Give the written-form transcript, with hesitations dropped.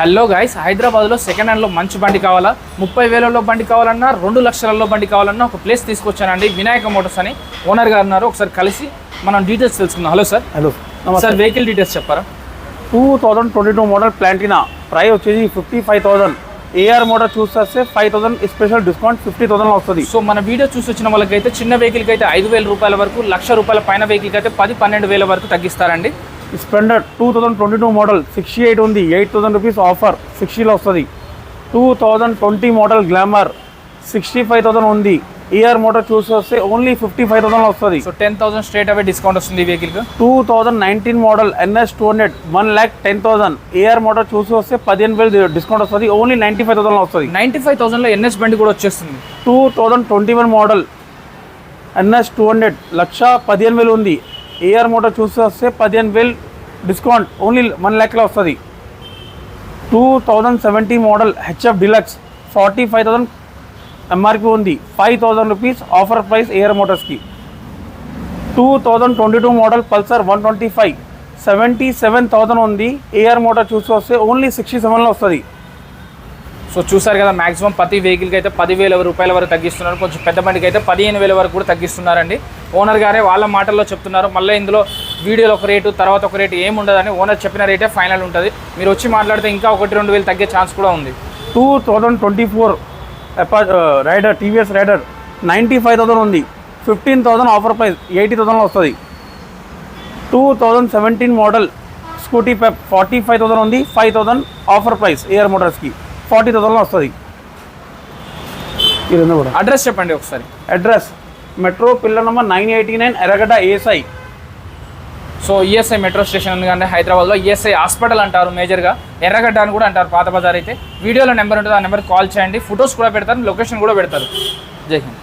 Hello guys, హైదరాబాద్లో second హ్యాండ్లో మంచి బండి కావాలా, 30,000లో బండి కావాలన్నా, 2 లక్షలలో బండి కావాలన్నా ఒక ప్లేస్ తీసుకొచ్చానండి. వినాయక మోటార్స్ అని ఓనర్ గారు ఉన్నారు. ఒకసారి కలిసి మనం డీటెయిల్స్ తెలుసుకుందాం. Hello sir. Hello sir, vehicle details చెప్పారా? 2022 మోడల్ ప్లాంటినా, ప్రైస్ వచ్చేసి 55,000. ఏఆర్ మోడల్ చూస్తే 5,000 స్పెషల్ డిస్కౌంట్ 50,000 వస్తుంది. సో మన వీడియో చూసి వచ్చిన వాళ్ళకైతే చిన్న వెహికల్కి అయితే 5,000 రూపాయల వరకు, ₹1,00,000 పైన వెహికల్కి అయితే 10-12,000 వరకు తగ్గిస్తారండి. స్ప్లెండర్ 2022 మోడల్ 68 ఉంది, 8,000 రూపీస్ ఆఫర్ 60లో వస్తుంది. 2020 మోడల్ గ్లామర్ 65,000 ఉంది, ఏఆర్ మోడల్ చూస్తే ఓన్లీ 55,000 వస్తుంది. సో 10,000 స్ట్రేట్ అవే డిస్కౌంట్ వస్తుంది ఈ వెహికల్కి. 2019 మోడల్ NS200 1,10,000, ఏఆర్ మోడల్ చూస్తే 15,000 డిస్కౌంట్ వస్తుంది, ఓన్లీ 95,000 వస్తుంది. 95,000లో NS బండి కూడా వచ్చేస్తుంది. 2021 మోడల్ NS200 1,15,000 ఉంది, ఏఆర్ మోటార్ చూస్తే 15,000 డిస్కౌంట్, ఓన్లీ 1 లక్షలో వస్తుంది. 2017 మోడల్ హెచ్ఎఫ్ డిలక్స్ 45,000 ఎంఆర్పి ఉంది, 5,000 రూపీస్ ఆఫర్ ప్రైస్ ఏఆర్ మోటార్స్కి. 2022 మోడల్ పల్సర్ 125 77,000 ఉంది, ఏఆర్ మోటార్ చూస్తే ఓన్లీ 67లో వస్తుంది. సో చూసారు కదా, మాక్సిమం ప్రతి వెహికల్కి అయితే 10,000 రూపాయల వరకు తగ్గిస్తున్నారు. కొంచెం పెద్ద బండికి అయితే 15,000 వరకు కూడా తగ్గిస్తున్నారండి. ఓనర్ గారే వాళ్ళ మాటల్లో చెప్తున్నారు. మళ్ళీ ఇందులో వీడియోలో ఒక రేటు, తర్వాత ఒక రేటు ఏమి ఉండదని ఓనర్ చెప్పిన రేటే ఫైనల్ ఉంటుంది. మీరు వచ్చి మాట్లాడితే ఇంకా 1-2 వేలు తగ్గే ఛాన్స్ కూడా ఉంది. 2024 రైడర్ టీవీఎస్ రైడర్ 95,000 ఉంది, 15,000 ఆఫర్ ప్రైస్ 80,000లో వస్తుంది. 2017 మోడల్ స్కూటీ పెప్ 45,000 ఉంది, 5,000 ఆఫర్ ప్రైస్ ఏఆర్ మోటార్స్కి 40,000లో వస్తుంది. అడ్రస్ చెప్పండి ఒకసారి. అడ్రస్ మెట్రో పిల్లర్ నెంబర్ 989 ఎర్రగడ్డ ESI. So ESI metro station ఉంది కానీ హైదరాబాద్లో ESI హాస్పిటల్ అంటారు, మేజర్గా ఎర్రగడ్డ అని కూడా అంటారు పాత బజార్ అయితే. వీడియోలో నెంబర్ ఉంటుంది, ఆ నెంబర్కి కాల్ చేయండి. ఫొటోస్ కూడా పెడతారు, లొకేషన్ కూడా పెడతారు. జై హింద్.